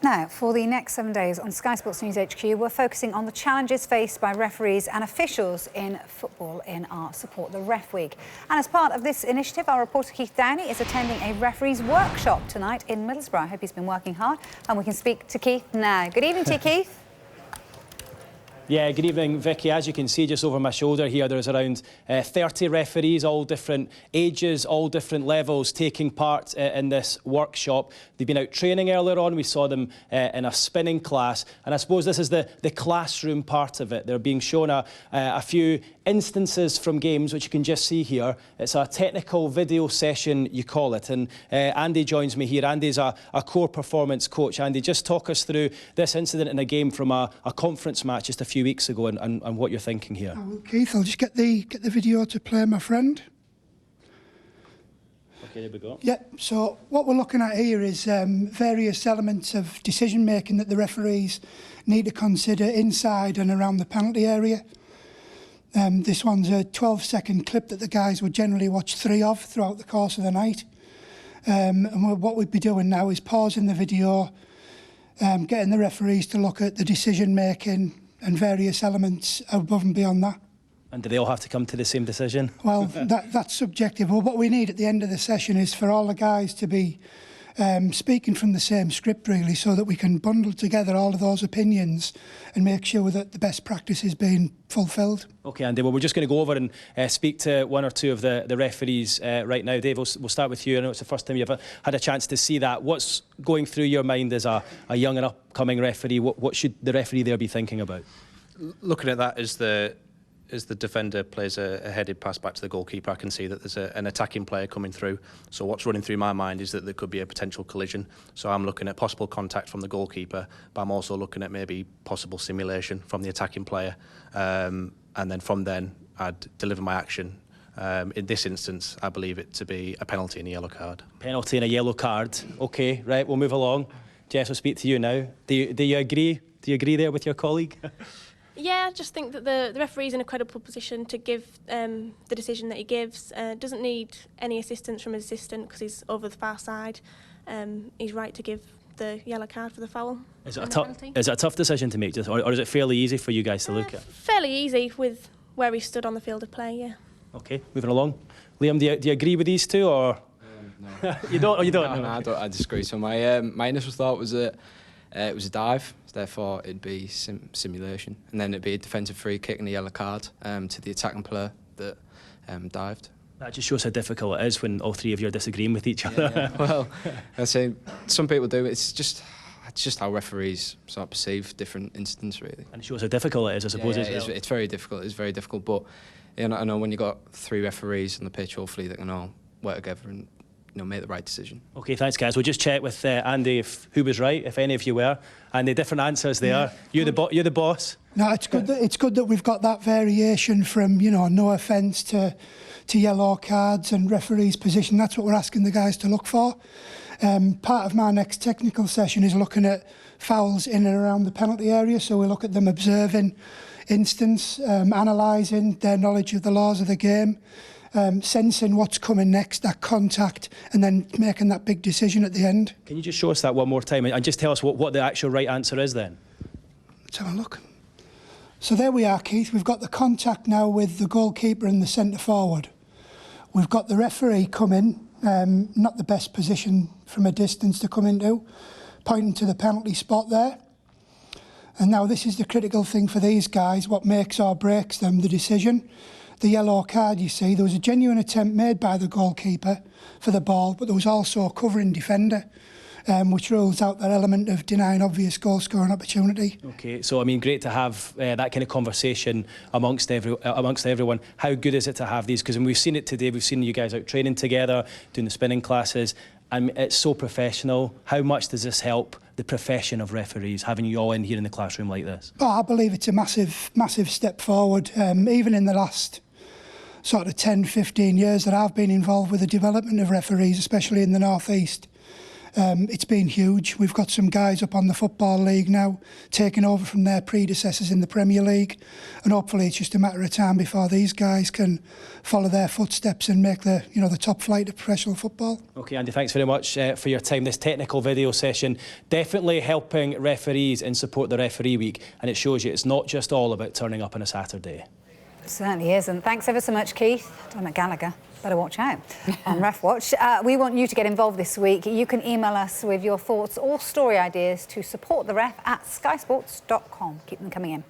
Now, for the next 7 days on Sky Sports News HQ, we're focusing on the challenges faced by referees and officials in football in our Support the Ref Week. And as part of this initiative, our reporter Keith Downie is attending a referees workshop tonight in Middlesbrough. I hope he's been working hard, and we can speak to Keith now. Good evening to you, Keith. Yeah, good evening, Vicky. As you can see just over my shoulder here, there's around 30 referees, all different ages, all different levels, taking part in this workshop. They've been out training earlier on. We saw them in a spinning class. And I suppose this is the classroom part of it. They're being shown a few instances from games, which you can just see here. It's a technical video session, you call it. And Andy joins me here. Andy's a core performance coach. Andy, just talk us through this incident in a game from a conference match just a few weeks ago and what you're thinking here. Well, Keith, I'll just get the video to play, my friend. Okay, there we go. Yeah, so what we're looking at here is various elements of decision making that the referees need to consider inside and around the penalty area. This one's a 12-second clip that the guys would generally watch 3 of throughout the course of the night. And what we'd be doing now is pausing the video, getting the referees to look at the decision making and various elements above and beyond that. And do they all have to come to the same decision? Well, that's subjective. Well, what we need at the end of the session is for all the guys to be speaking from the same script, really, so that we can bundle together all of those opinions and make sure that the best practice is being fulfilled. OK, Andy, well, we're just going to go over and speak to one or two of the referees right now. Dave, we'll start with you. I know it's the first time you've had a chance to see that. What's going through your mind as a young and upcoming referee? What should the referee there be thinking about? Looking at that as the defender plays a headed pass back to the goalkeeper, I can see that there's an attacking player coming through. So what's running through my mind is that there could be a potential collision. So I'm looking at possible contact from the goalkeeper, but I'm also looking at maybe possible simulation from the attacking player. And then from then, I'd deliver my action. In this instance, I believe it to be a penalty and a yellow card. Penalty and a yellow card. OK, right, we'll move along. Jess, we'll speak to you now. Do you agree? Do you agree there with your colleague? Yeah, I just think that the referee's in a credible position to give the decision that he gives. Doesn't need any assistance from his assistant because he's over the far side. He's right to give the yellow card for the foul. Is it a tough decision to make, or is it fairly easy for you guys to look at? Fairly easy with where he stood on the field of play, yeah. OK, moving along. Liam, do you agree with these two, or...? No. You don't? Or you don't? No, I disagree. So my initial thought was that it was a dive, therefore it'd be simulation, and then it'd be a defensive free kick and a yellow card to the attacking player that dived. That just shows how difficult it is when all three of you are disagreeing with each other. Yeah. Well, I say some people do. It's just how referees sort of perceive different incidents, really. And it shows how difficult it is, I suppose. It's very difficult. It's very difficult. But I know when you got 3 referees on the pitch, hopefully they can all work together and make the right decision. OK, thanks, guys. We'll just check with Andy who was right, if any of you were. And the different answers there. Yeah. You're the boss. No, it's good that we've got that variation from, no offence to yellow cards and referees' position. That's what we're asking the guys to look for. Part of my next technical session is looking at fouls in and around the penalty area. So we look at them observing instance, analysing their knowledge of the laws of the game, sensing what's coming next, that contact, and then making that big decision at the end. Can you just show us that one more time and just tell us what the actual right answer is then? Let's have a look. So there we are, Keith. We've got the contact now with the goalkeeper and the centre forward. We've got the referee coming, not the best position from a distance to come into, pointing to the penalty spot there. And now this is the critical thing for these guys, what makes or breaks them, the decision. The yellow card, you see, there was a genuine attempt made by the goalkeeper for the ball, but there was also a covering defender, which rules out that element of denying obvious goal-scoring opportunity. OK, so, I mean, great to have that kind of conversation amongst everyone. How good is it to have these? Because we've seen it today, we've seen you guys out training together, doing the spinning classes, and it's so professional. How much does this help the profession of referees, having you all in here in the classroom like this? Oh, I believe it's a massive step forward. Even in the last sort of 10, 15 years that I've been involved with the development of referees, especially in the North East, It's been huge. We've got some guys up on the Football League now, taking over from their predecessors in the Premier League, and hopefully it's just a matter of time before these guys can follow their footsteps and make the top flight of professional football. OK, Andy, thanks very much for your time. This technical video session definitely helping referees in support the referee week, and it shows you it's not just all about turning up on a Saturday. It certainly is, and thanks ever so much, Keith. Dominic Gallagher, better watch out on Ref Watch. We want you to get involved this week. You can email us with your thoughts or story ideas to supporttheref@skysports.com. Keep them coming in.